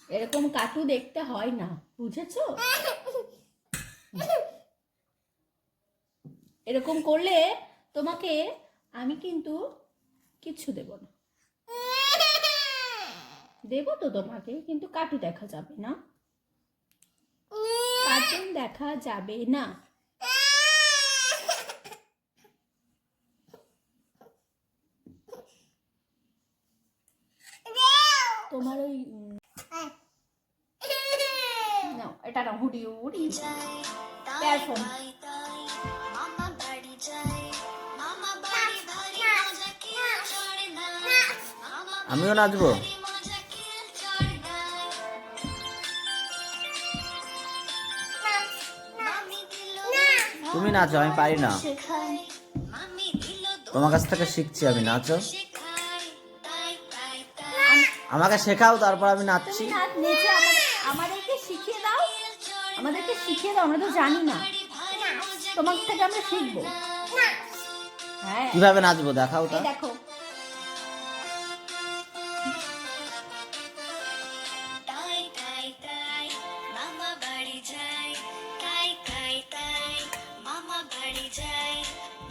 এরকম কাটু দেখতে হয় না, বুঝেছো? এরকম করলে তোমাকে আমি কিন্তু কিচ্ছু দেব না। দেব তো তোমাকে, কিন্তু কাটু দেখা যাবে না, কার্টুন দেখা যাবে না। তোমার ওই নাও, এটা নাও, হুডি হুডি ইয়ারফোন। আমিও নাচবো। তুমি নাচো, আমি পারি না। তোমার কাছ থেকে শিখছি আমি, নাচো। আমাকে শেখাও, তারপর আমি নাচছি। নেচে আমাদেরকে শিখিয়ে দাও, আমাদেরকে শিখিয়ে দাও, আমরা তো জানি না, তোমার থেকে আমরা শিখবো। হ্যাঁ, কিভাবে নাচবো দেখাও তো। দেখো,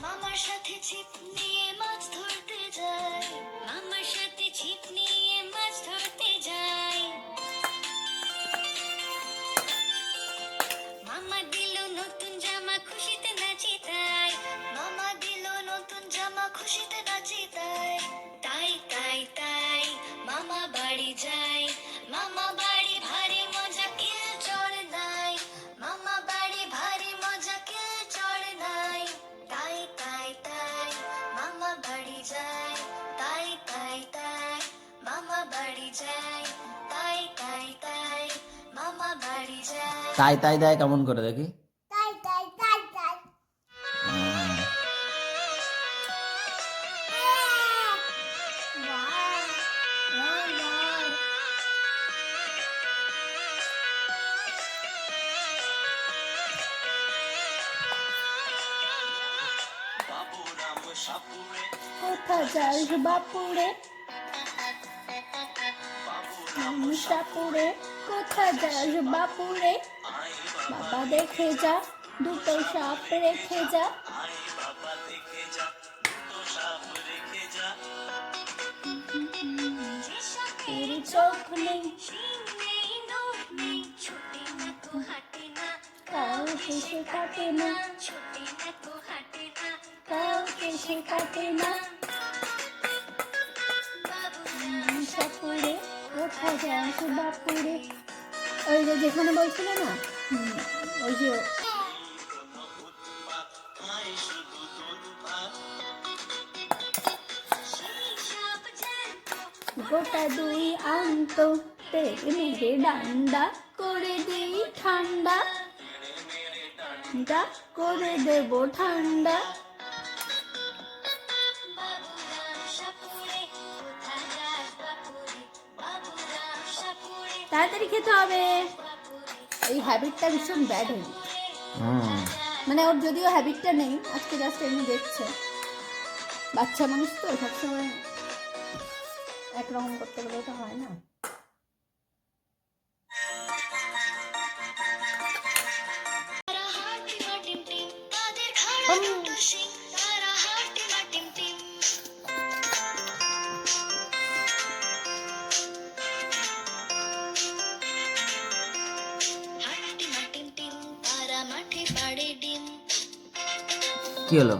মামার সাথে ছিপ নিয়ে মাছ ধরতে যায়, মামার সাথে ছিপ নিয়ে মাছ ধরতে যায়। মামা দিল নতুন জামা, খুশিতে নাচি তাই, মামা দিল নতুন জামা, খুশিতে নাচি তাই, তাই তাই তাই মামা বাড়ি যায়, মামা বাড়ি ভারী মজা, কেউ চড় নাই, মামা বাড়ি ভারী মজা, কেউ চড় নাই, তাই তাই তাই মামা বাড়ি যায়, তাই তাই তাই মামা বাড়ি যায়, তাই তাই তাই মামা বাড়ি যায়। তাই তাই দেয় কেমন করে দেখি। তাই তাই তাই তাই কোথা যাস বাপুরে, সাপুরে, কোথা যাস বাপুরে, বাবা দেখে যা, দুটো সাপ রেখে যা। চোখ নেই, কাউকে সে কাটে না, কাউকে সে কাটে না। সাপুরে, কোথা যাস বাপুরে, ওই যে যেখানে বলছিল না, ওই যে গোটা দুই আন্ত মেঘে ডান্ডা করে দিই ঠান্ডা, করে দেব ঠান্ডা। তাড়াতাড়ি খেতে হবে, এই হ্যাবিটটা ভীষণ ব্যাড হয়ে, মানে ওর যদিও হ্যাবিটটা নেই, আজকে জাস্ট এমনি দেখছে, বাচ্চা মানুষ তো সবসময় একরকম করতে গেলে তো হয় না। কি হলো?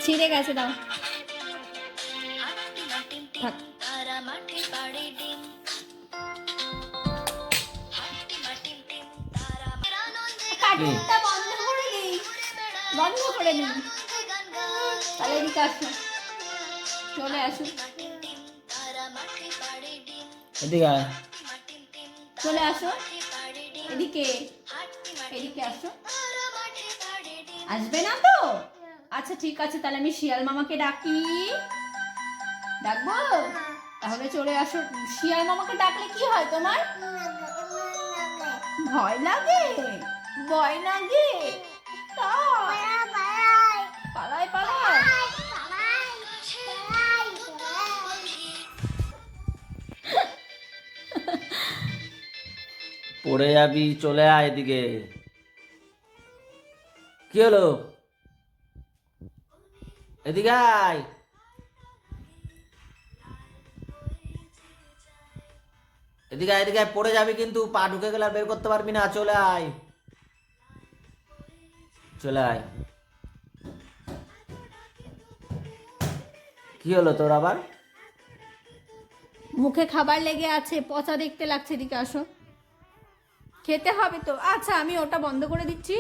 ছিঁড়ে গেছে, দাও থাক। কার্টুনটা বন্ধ করে দিই, বন্ধ করে দিই, তাহলে এদিকে আসো, চলে আসো, এদিকে আয়। চলে আসো এদিকে, এদিকে আসো। আসবে না তো? আচ্ছা ঠিক আছে, তাহলে আমি শিয়াল মামাকে ডাকি, ডাকবো? তাহলে চলে আসো। শিয়াল মামাকে ডাকলে কি হয় তোমার? ভয় লাগে? ভয় লাগে? তাই? পালাই পালাই। পড়ে যাবি, চলে আয় এদিকে। কি হলো? এদিকে আয়। এদিকে আয়, এদিকে আয়, পড়ে যাবি কিন্তু, পা ঢুকে গেলে আর বের করতে পারবি না। চলে আয়, চলে আয়। কি হলো তোর আবার? মুখে খাবার লেগে আছে, পচা দেখতে লাগছে। এদিকে আসো, খেতে হবে তো। আচ্ছা, আমি ওটা বন্ধ করে দিচ্ছি।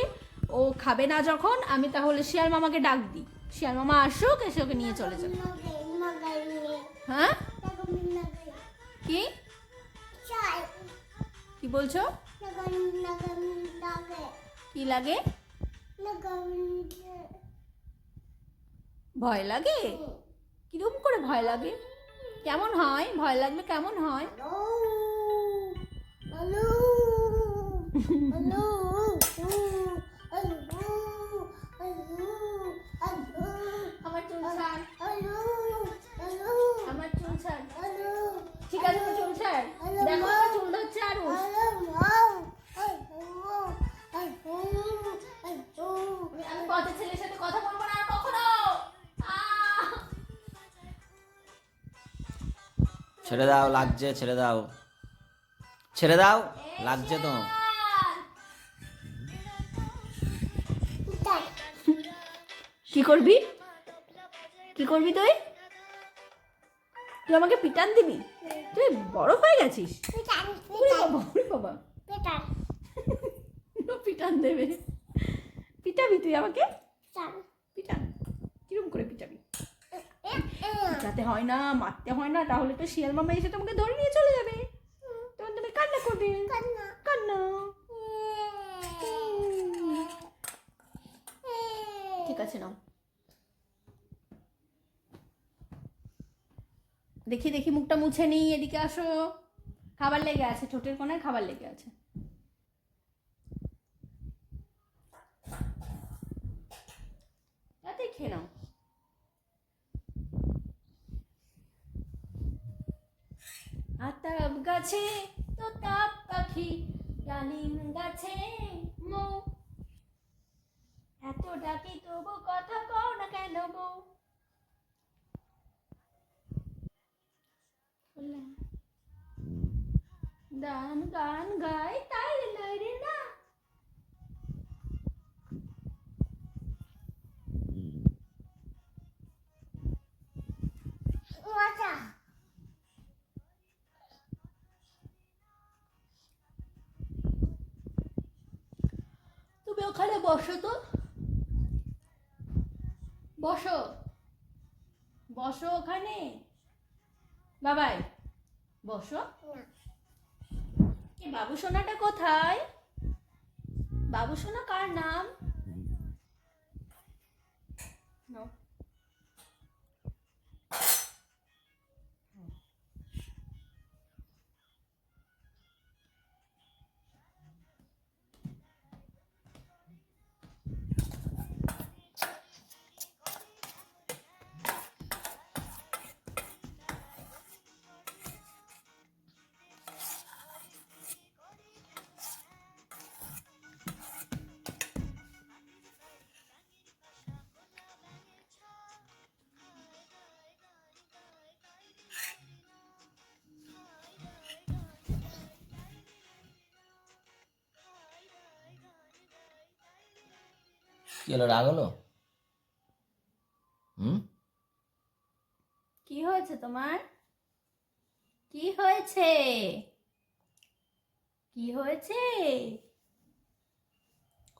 ও খাবে না যখন, আমি তাহলে শিয়াল মামাকে ডাক দিই। শিয়াল মামা আসুক, এসে ওকে নিয়ে চলে যাবে। হ্যাঁ, কি কি বলছো? কি লাগে? ভয় লাগে? কিরম করে ভয় লাগে? কেমন হয় ভয় লাগলে? কেমন হয়? আমার চুল ছাড়, আমার চুল ছাড়। ঠিক আছে, তো চুল ছাড়। দেখো আমার চুল ধরছে আরো। আমি কত ছেলের সাথে কথা বলবো না আর কখনো। আহ! ছেড়ে দাও, লাগছে, ছেড়ে দাও, ছেড়ে দাও, লাগছে তো। কি করবি? কি করবি তুই? তুই আমাকে পিটান দিবি? তুই বড় হয়ে গেছিস। ওরে বাবা, ওরে বাবা। পিটান দেবে? পিটাবি তুই আমাকে? পিটান? কিরম করে পিটাবি? পিটাতে হয় না, মারতে হয় না, তাহলে তো শিয়াল মামা এসে তোমাকে ধরে নিয়ে চলে যাবে। তখন তুমি কান্না করবে। কান্না। ঠিক আছে, নাও। দেখি দেখি, মুখটা মুছে নিই। এদিকে আসো। খাবার লেগে আছে, ঠোঁটের কোণায় খাবার লেগে আছে। তাতে খেয়ে নাও। আতাব গাছে তোতাপ পাখি, ডালিম গাছে মৌ, এত ডাকি তবু কথা কও না কেন বউ? গান গান গাই তাই রে নয় রে না। তুমি ওখানে বসো তো, বসো, বসো ওখানে। বাবাই, বসো। এ বাবু সোনাটা কোথায়? বাবু সোনা কার নাম? নাও। কি হলো, রাগ হলো? কি হয়েছে তোমার? কি হয়েছে? কি হয়েছে?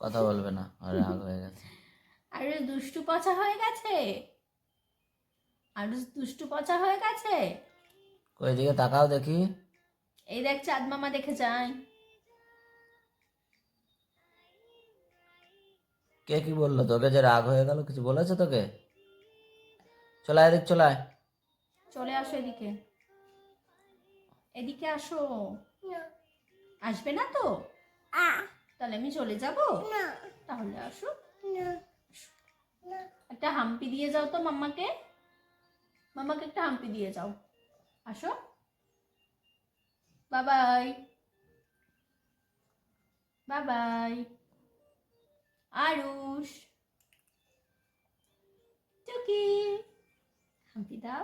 কথা বলবে না, আর রাগ হয়ে গেছে। আরে দুষ্টু পচা হয়ে গেছে? আর দুষ্টু পচা হয়ে গেছে? কই দিকে তাকাও দেখি। এই দেখ, চাঁদ মামা দেখে যায়। কে কি বললো তোকে যে রাগ হয়ে গেল? কিছু বলেছে তোকে? চলে আয়, এদিক চলে আয়। চলে আসো এদিকে। এদিকে আসো। আসবে না তো? তাহলে আমি চলে যাব? তাহলে আসো। একটা হাম্পি দিয়ে যাও তো মাম্মাকে। মাম্মাকে একটা হাম্পি দিয়ে যাও। আসো। Bye bye. Bye bye. Aarush, টুকি, হাম্পি দাও।